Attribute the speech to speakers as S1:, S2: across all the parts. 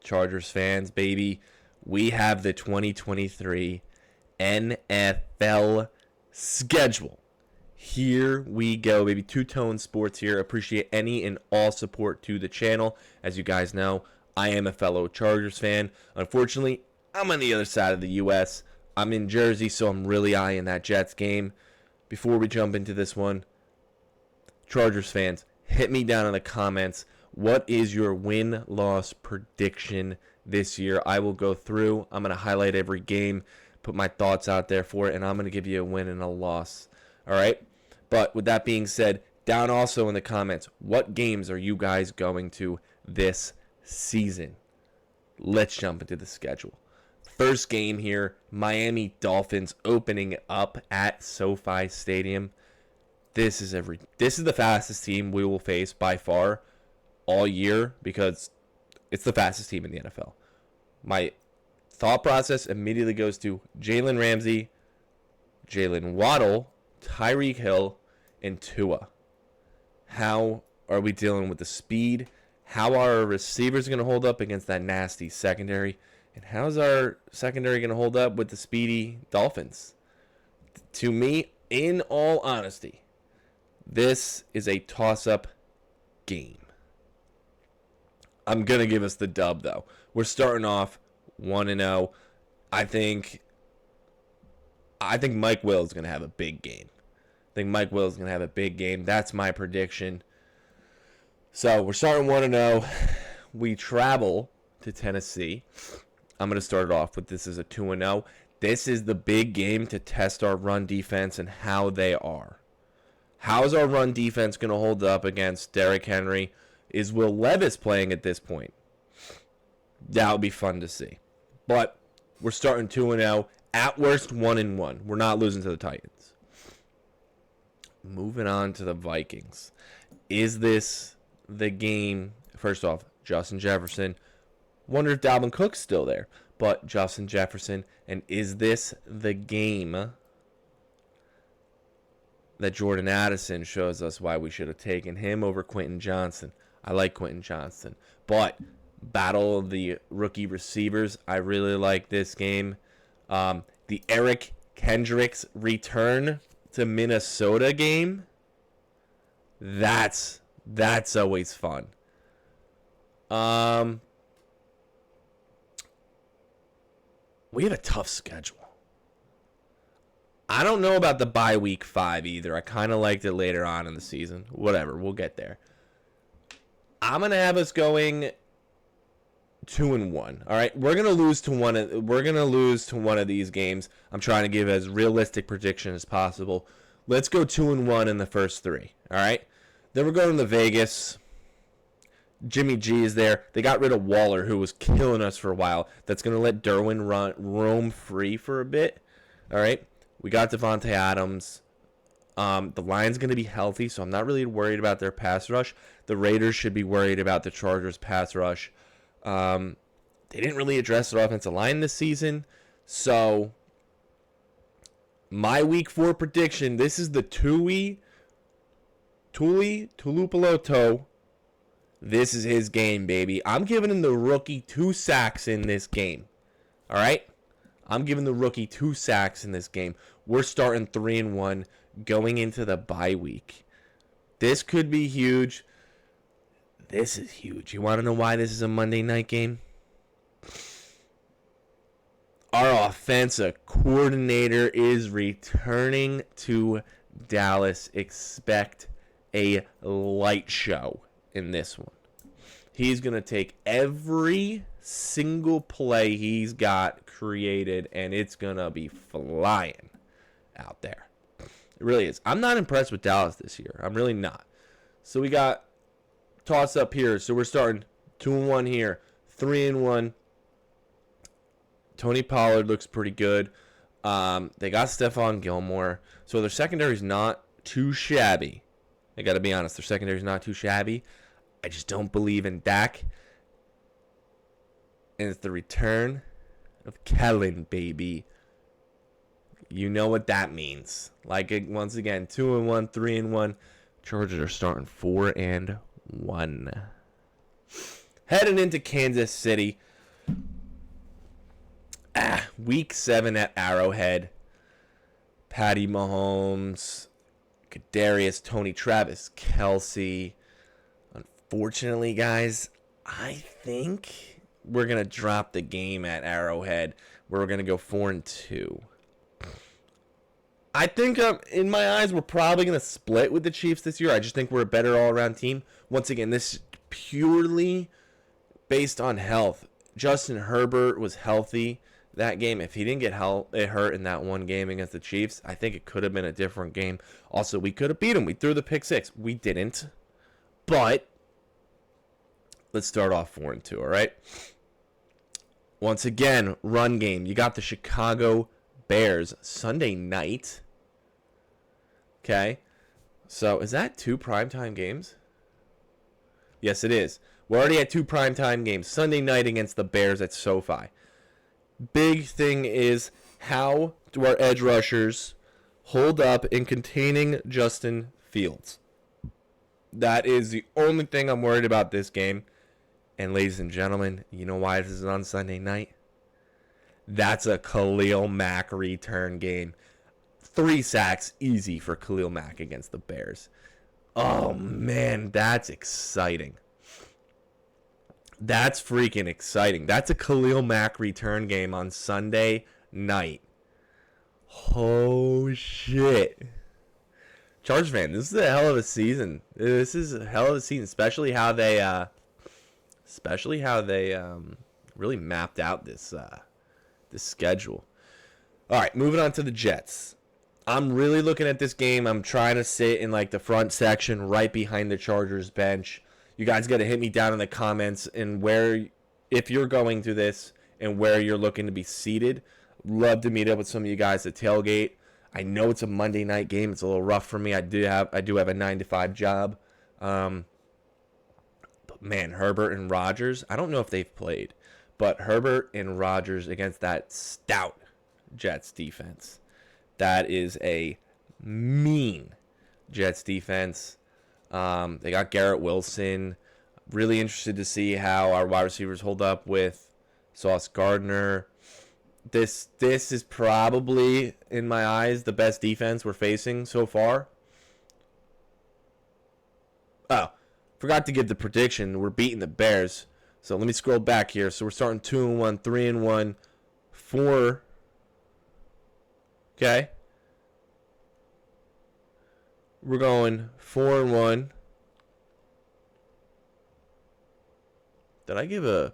S1: Chargers fans, baby. We have the 2023 NFL schedule. Here we go, baby. TwoToneSports here. Appreciate any and all support to the channel. As you guys know, I am a fellow Chargers fan. Unfortunately, I'm on the other side of the U.S. I'm in Jersey, so I'm really eyeing that Jets game. Before we jump into this one, Chargers fans, hit me down in the comments. What is your win-loss prediction this year? I will go through. I'm going to highlight every game, put my thoughts out there for it, and I'm going to give you a win and a loss. All right? But with that being said, down also in the comments, what games are you guys going to this season? Let's jump into the schedule. First game here, Miami Dolphins opening up at SoFi Stadium. This is the fastest team we will face by far all year because it's the fastest team in the NFL. My thought process immediately goes to Jalen Ramsey, Jalen Waddle, Tyreek Hill, and Tua. How are we dealing with the speed? How are our receivers going to hold up against that nasty secondary? And how's our secondary going to hold up with the speedy Dolphins? To me, in all honesty, this is a toss-up game. I'm going to give us the dub, though. We're starting off 1-0. I think Mike Will is going to have a big game. That's my prediction. So we're starting 1-0. We travel to Tennessee. I'm going to start it off with this as a 2-0. This is the big game to test our run defense and how they are. How's our run defense going to hold up against Derrick Henry? Is Will Levis playing at this point? That would be fun to see. But we're starting 2-0. At worst, 1-1. We're not losing to the Titans. Moving on to the Vikings. Is this the game? First off, Justin Jefferson. Wonder if Dalvin Cook's still there. But Justin Jefferson. And is this the game that Jordan Addison shows us why we should have taken him over Quentin Johnson? I like Quentin Johnson. But battle of the rookie receivers, I really like this game. The Eric Kendricks return to Minnesota game, that's always fun. We have a tough schedule. I don't know about the bye week 5 either. I kind of liked it later on in the season. Whatever, we'll get there. I'm gonna have us going 2-1. All right, we're gonna lose to one of these games. I'm trying to give as realistic prediction as possible. Let's go 2-1 in the first 3. All right. Then we're going to Vegas. Jimmy G is there. They got rid of Waller, who was killing us for a while. That's gonna let Derwin roam free for a bit. All right. We got Devontae Adams. The line's going to be healthy, so I'm not really worried about their pass rush. The Raiders should be worried about the Chargers' pass rush. They didn't really address their offensive line this season. So, my week 4 prediction, this is the Tulupaloto. This is his game, baby. I'm giving him the rookie 2 sacks in this game. All right? I'm giving the rookie 2 sacks in this game. We're starting 3-1 going into the bye week. This could be huge. This is huge. You want to know why this is a Monday night game? Our offensive coordinator is returning to Dallas. Expect a light show in this one. He's going to take every single play he's got created, and it's going to be flying out there. It really is. I'm not impressed with Dallas this year. I'm really not. So we got toss up here. So we're starting 2-1 here, 3-1. Tony Pollard looks pretty good. They got Stephon Gilmore. So their secondary is not too shabby. I got to be honest. Their secondary is not too shabby. I just don't believe in Dak. And it's the return of Kellen, baby. You know what that means. Like, once again, 2-1, 3-1. Chargers are starting 4-1. Heading into Kansas City. Week 7 at Arrowhead. Patty Mahomes, Kadarius, Tony, Travis, Kelsey. Unfortunately, guys, I think we're going to drop the game at Arrowhead. We're going to go 4-2. I think, in my eyes, we're probably going to split with the Chiefs this year. I just think we're a better all-around team. Once again, this is purely based on health. Justin Herbert was healthy that game. If he didn't get hurt in that one game against the Chiefs, I think it could have been a different game. Also, we could have beat him. We threw the pick 6. We didn't. But let's start off 4-2, all right? Once again, run game. You got the Chicago Bears Sunday night. Okay. So, is that 2 primetime games? Yes, it is. We're already at 2 primetime games. Sunday night against the Bears at SoFi. Big thing is, how do our edge rushers hold up in containing Justin Fields? That is the only thing I'm worried about this game. And ladies and gentlemen, you know why this is on Sunday night? That's a Khalil Mack return game. 3 sacks easy for Khalil Mack against the Bears. Oh, man, that's exciting. That's freaking exciting. That's a Khalil Mack return game on Sunday night. Oh, shit. Chargers fan, this is a hell of a season. This is a hell of a season, especially how they really mapped out this schedule. All right, moving on to the Jets. I'm really looking at this game. I'm trying to sit in like the front section right behind the Chargers bench. You guys got to hit me down in the comments and where, if you're going to this and where you're looking to be seated. Love to meet up with some of you guys at tailgate. I know it's a Monday night game. It's a little rough for me. I do have a 9-to-5 job. But man, Herbert and Rodgers, I don't know if they've played, but Herbert and Rodgers against that stout Jets defense. That is a mean Jets defense. They got Garrett Wilson. Really interested to see how our wide receivers hold up with Sauce Gardner. This is probably, in my eyes, the best defense we're facing so far. Oh, forgot to give the prediction. We're beating the Bears. So let me scroll back here. So we're starting 2-1, 3-1, 4. Okay. We're going 4-1. Did I give a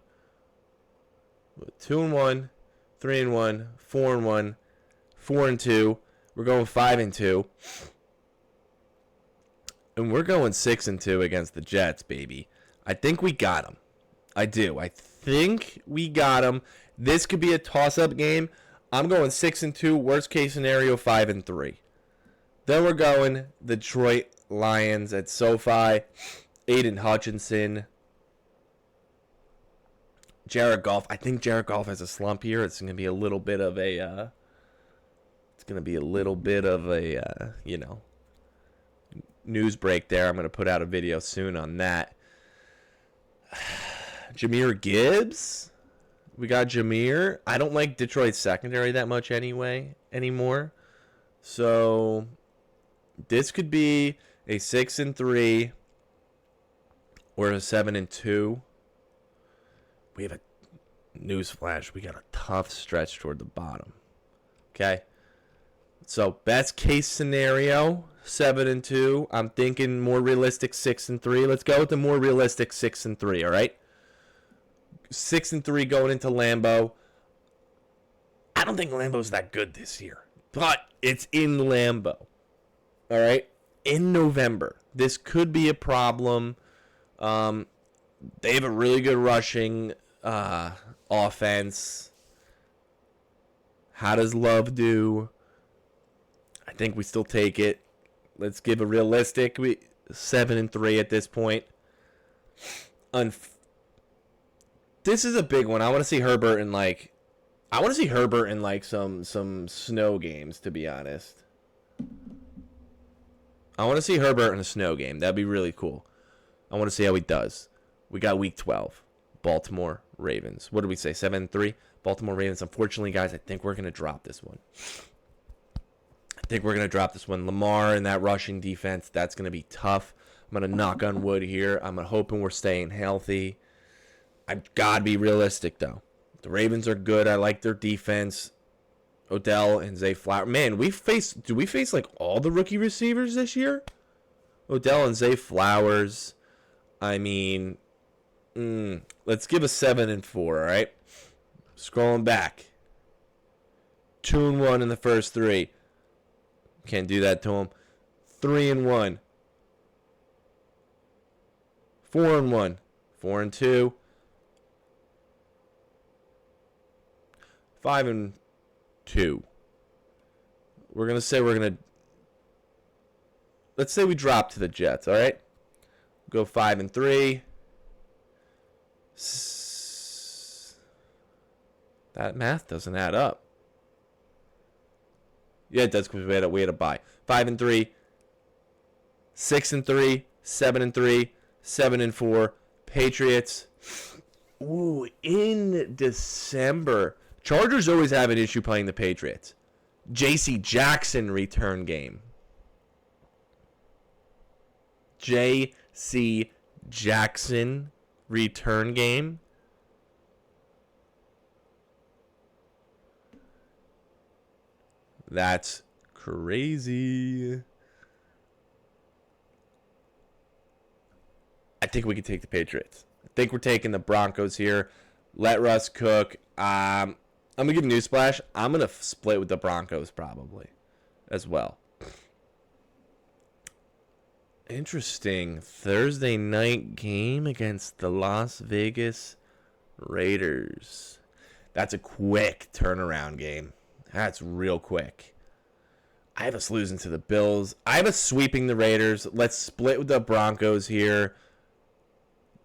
S1: 2-1, 3-1, 4-1, 4-2? We're going 5-2. And we're going 6-2 against the Jets, baby. I think we got them. I do. I think we got them. This could be a toss-up game. I'm going 6-2. Worst case scenario, 5-3. Then we're going Detroit Lions at SoFi. Aiden Hutchinson. Jared Goff. I think Jared Goff has a slump here. It's going to be a little bit of a, news break there. I'm going to put out a video soon on that. Jahmyr Gibbs. We got Jahmyr. I don't like Detroit's secondary that much anymore. So this could be a 6-3 or a 7-2. We have a newsflash. We got a tough stretch toward the bottom. Okay. So best case scenario, 7-2. I'm thinking more realistic 6-3. Let's go with the more realistic 6-3. All right. 6-3 going into Lambeau. I don't think Lambeau's that good this year, but it's in Lambeau. All right. In November, this could be a problem. They have a really good rushing offense. How does Love do? I think we still take it. Let's give a realistic 7-3 at this point. This is a big one. I want to see Herbert in some snow games, to be honest. I want to see Herbert in a snow game. That'd be really cool. I want to see how he does. We got week 12. Baltimore Ravens. What did we say? 7-3. Baltimore Ravens. Unfortunately, guys, I think we're going to drop this one. Lamar and that rushing defense, that's going to be tough. I'm going to knock on wood here. I'm hoping we're staying healthy. I've got to be realistic, though. The Ravens are good. I like their defense. Odell and Zay Flowers. Man, do we face like all the rookie receivers this year? Odell and Zay Flowers. I mean, let's give a 7-4, all right? Scrolling back. 2-1 in the first 3. Can't do that to him. 3-1. 4-1. 4-2. 5-2. Let's say we drop to the Jets, all right? Go 5-3. That math doesn't add up. Yeah, it does because we had a bye. 5-3, 6-3, 7-3, 7-4. Patriots. Ooh, in December. Chargers always have an issue playing the Patriots. J.C. Jackson return game. J.C. Jackson return game. That's crazy. I think we can take the Patriots. I think we're taking the Broncos here. Let Russ cook. I'm going to give a newsflash. I'm going to split with the Broncos probably as well. Interesting. Thursday night game against the Las Vegas Raiders. That's a quick turnaround game. That's real quick. I have us losing to the Bills. I have us sweeping the Raiders. Let's split with the Broncos here.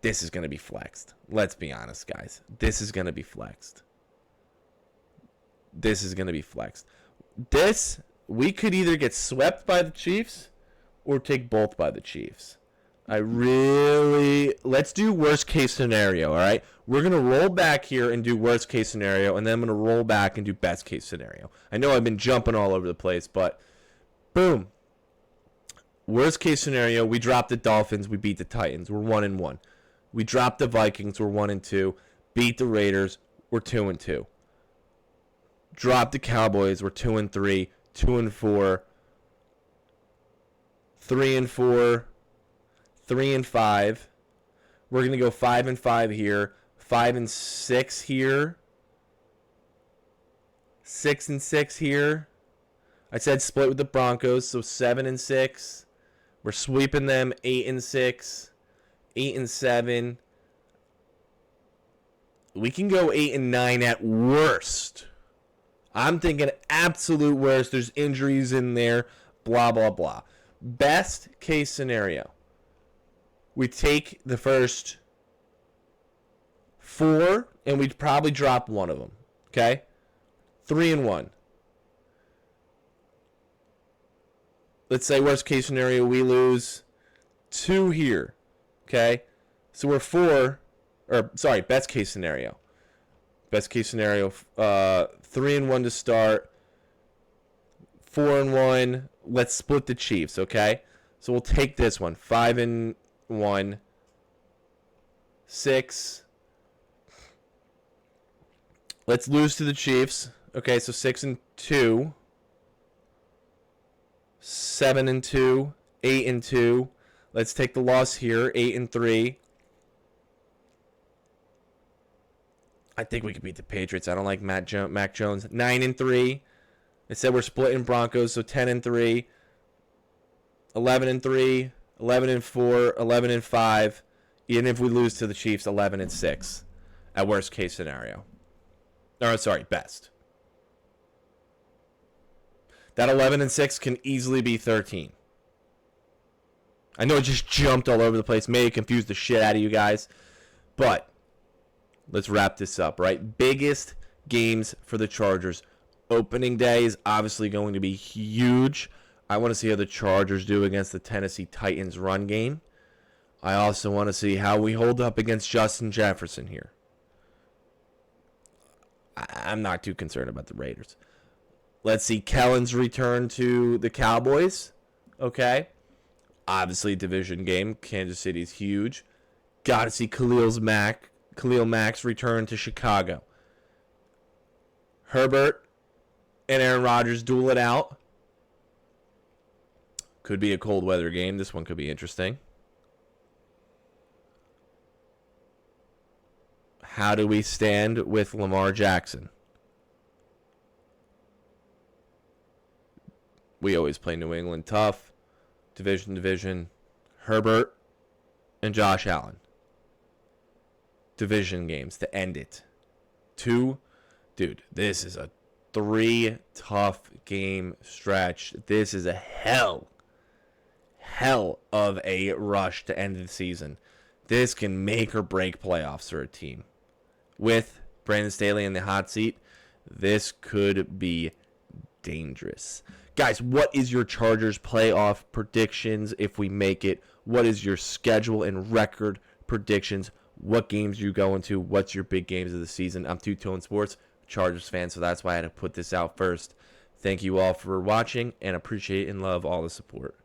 S1: This is going to be flexed. Let's be honest, guys. This is going to be flexed. We could either get swept by the Chiefs or take both by the Chiefs. Let's do worst case scenario, all right? We're going to roll back here and do worst case scenario, and then I'm going to roll back and do best case scenario. I know I've been jumping all over the place, but boom. Worst case scenario, we drop the Dolphins, we beat the Titans, we're 1-1. We drop the Vikings, we're 1-2. Beat the Raiders, we're 2-2. Drop the Cowboys, we're 2-3, 2-4, 3-4, 3-5. We're going to go 5-5 here, 5-6 here, 6-6 here. I said split with the Broncos, so 7-6. We're sweeping them 8-6, 8-7. We can go 8-9 at worst. I'm thinking absolute worst. There's injuries in there, blah, blah, blah. Best case scenario. We take the first 4, and we'd probably drop one of them. Okay? 3-1. Let's say worst case scenario, we lose 2 here. Okay? So we're best case scenario. Best case scenario, 3-1 to start. 4-1. Let's split the Chiefs, okay? So we'll take this one. 5-1. 6. Let's lose to the Chiefs. Okay, so 6-2. 7-2. 8-2. Let's take the loss here. 8-3. I think we could beat the Patriots. I don't like Mac Jones. 9-3. I said we're splitting Broncos, so 10-3. 11-3. 11-4. 11-5. Even if we lose to the Chiefs, 11-6. At worst case scenario. Or sorry, best. That 11-6 can easily be 13. I know it just jumped all over the place. May have confused the shit out of you guys. But let's wrap this up, right? Biggest games for the Chargers. Opening day is obviously going to be huge. I want to see how the Chargers do against the Tennessee Titans run game. I also want to see how we hold up against Justin Jefferson here. I'm not too concerned about the Raiders. Let's see Kellen's return to the Cowboys. Okay. Obviously, division game. Kansas City's huge. Got to see Khalil Mack's return to Chicago. Herbert and Aaron Rodgers duel it out. Could be a cold weather game. This one could be interesting. How do we stand with Lamar Jackson? We always play New England tough. Division. Herbert and Josh Allen. Division games to end it. 2. Dude, this is a 3 tough game stretch. This is a hell of a rush to end the season. This can make or break playoffs for a team. With Brandon Staley in the hot seat, this could be dangerous. Guys, what is your Chargers playoff predictions if we make it? What is your schedule and record predictions? What games you going to? What's your big games of the season? I'm TwoToneSports, Chargers fan, so that's why I had to put this out first. Thank you all for watching, and appreciate and love all the support.